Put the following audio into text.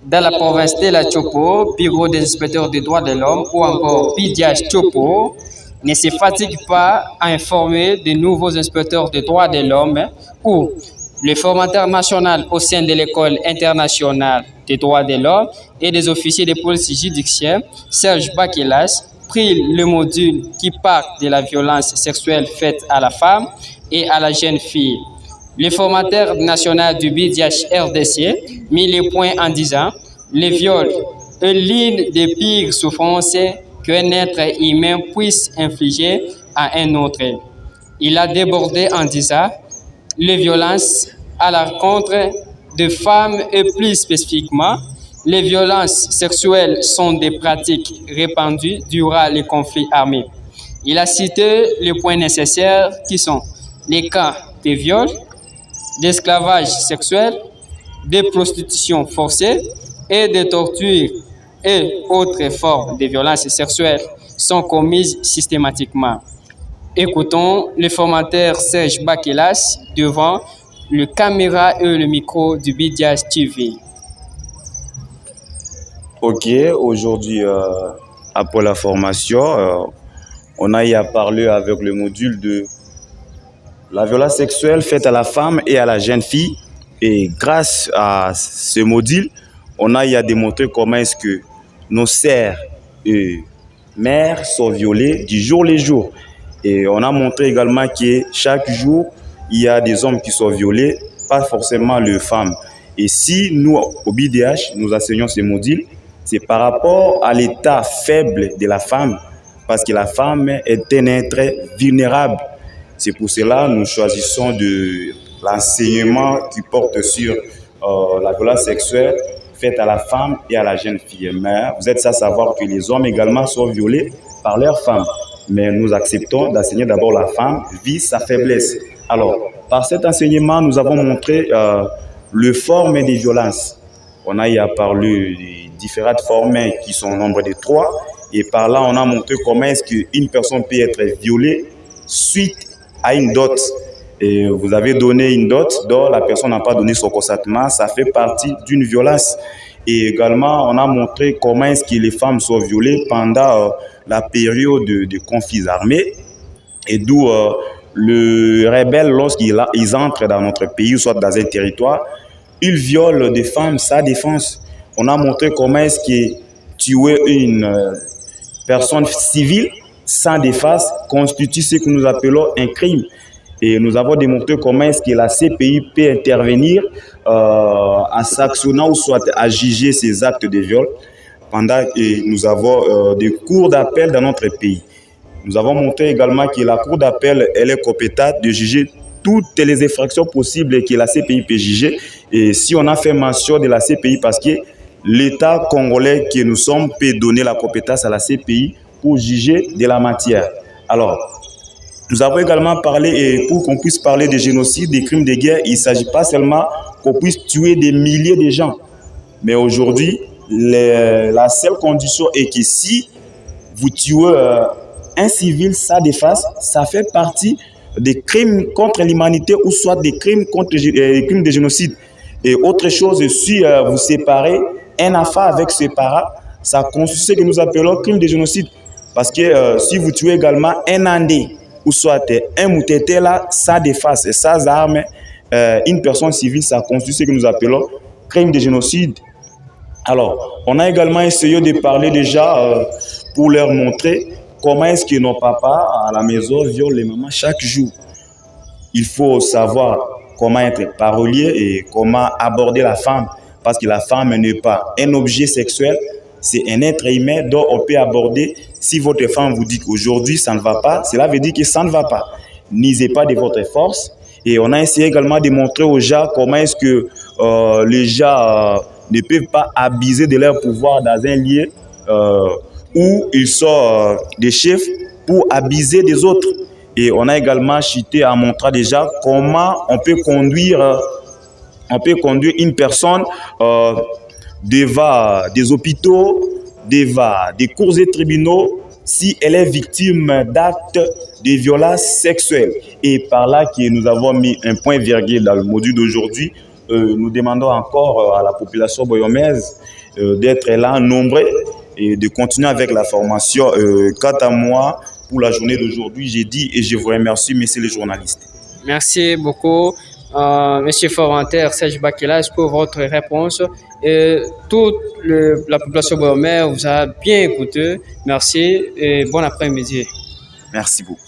dans la province de la Chopo, Bureau des inspecteurs des droits de l'homme ou encore BDH Chopo ne se fatigue pas à informer de nouveaux inspecteurs des droits de l'homme ou le formateur national au sein de l'école internationale des droits de l'homme et des officiers de police judiciaire, Serge Bakelas, prit le module qui parle de la violence sexuelle faite à la femme et à la jeune fille. Le formateur national du BDH RDC mit les points en disant « Le viol est l'une des pires souffrances qu'un être humain puisse infliger à un autre. » Il a débordé en disant « Les violences à l'encontre de femmes et plus spécifiquement, les violences sexuelles sont des pratiques répandues durant les conflits armés. » Il a cité les points nécessaires qui sont les cas de viol, d'esclavage sexuel, de prostitution forcée et de torture et autres formes de violences sexuelles sont commises systématiquement. Écoutons le formateur Serge Bakelas devant le caméra et le micro du BDH TV. Ok, aujourd'hui, après la formation, on a eu à parler avec le module de la violence sexuelle faite à la femme et à la jeune fille. Et grâce à ce module, on a eu à démontrer comment est-ce que nos sœurs et mères sont violées du jour le jour. Et on a montré également que chaque jour, il y a des hommes qui sont violés, pas forcément les femmes. Et si nous, au BDH, nous enseignons ce module, c'est par rapport à l'état faible de la femme, parce que la femme est un être vulnérable. C'est pour cela que nous choisissons de l'enseignement qui porte sur la violence sexuelle faite à la femme et à la jeune fille. Mais vous êtes à savoir que les hommes également sont violés par leurs femmes. Mais nous acceptons d'enseigner d'abord la femme, vu sa faiblesse. Alors, par cet enseignement, nous avons montré les formes des violences. On a eu à parler des différentes formes qui sont au nombre de 3. Et par là, on a montré comment est-ce qu'une personne peut être violée suite à une dot. Et vous avez donné une dot dont la personne n'a pas donné son consentement. Ça fait partie d'une violence. Et également, on a montré comment est-ce que les femmes sont violées pendant la période de conflits armés. Et d'où le rebelle, lorsqu'ils entrent dans notre pays, soit dans un territoire, ils violent des femmes sans défense. On a montré comment est-ce que tuer une personne civile sans défense constitue ce que nous appelons un crime. Et nous avons démontré comment est-ce que la CPI peut intervenir en sanctionnant ou soit à juger ces actes de viol pendant que nous avons des cours d'appel dans notre pays. Nous avons montré également que la cour d'appel elle est compétente de juger toutes les infractions possibles que la CPI peut juger. Et si on a fait mention de la CPI parce que l'État congolais que nous sommes peut donner la compétence à la CPI pour juger de la matière. Alors, nous avons également parlé, et pour qu'on puisse parler de génocide, des crimes de guerre, il ne s'agit pas seulement qu'on puisse tuer des milliers de gens. Mais aujourd'hui, la seule condition est que si vous tuez un civil sans défense, ça fait partie des crimes contre l'humanité ou soit des crimes contre les crimes de génocide. Et autre chose, si vous séparez un enfant avec ses parents, ça constitue ce que nous appelons crime de génocide. Parce que si vous tuez également un Andé, ou soit un Moutété là, sans défense et sans armes, une personne civile, ça constitue ce que nous appelons crime de génocide. Alors, on a également essayé de parler déjà pour leur montrer comment est-ce que nos papas à la maison violent les mamans chaque jour. Il faut savoir comment être parolier et comment aborder la femme. Parce que la femme n'est pas un objet sexuel, c'est un être humain dont on peut aborder. Si votre femme vous dit qu'aujourd'hui ça ne va pas, cela veut dire que ça ne va pas. N'usez pas de votre force. Et on a essayé également de montrer aux gens comment est-ce que les gens ne peuvent pas abuser de leur pouvoir dans un lieu où ils sont des chefs pour abuser des autres. Et on a également cité en montrant déjà comment on peut conduire une personne devant des hôpitaux, devant des cours et tribunaux, si elle est victime d'actes de violence sexuelle. Et par là que nous avons mis un point virgule dans le module d'aujourd'hui nous demandons encore à la population boyomaise d'être là nombreux et de continuer avec la formation. Quant à moi, pour la journée d'aujourd'hui, j'ai dit et je vous remercie, messieurs les journalistes. Merci beaucoup, Monsieur Forenter, Serge Bakelas, pour votre réponse. Toute la population boyomère vous a bien écouté. Merci et bon après-midi. Merci beaucoup.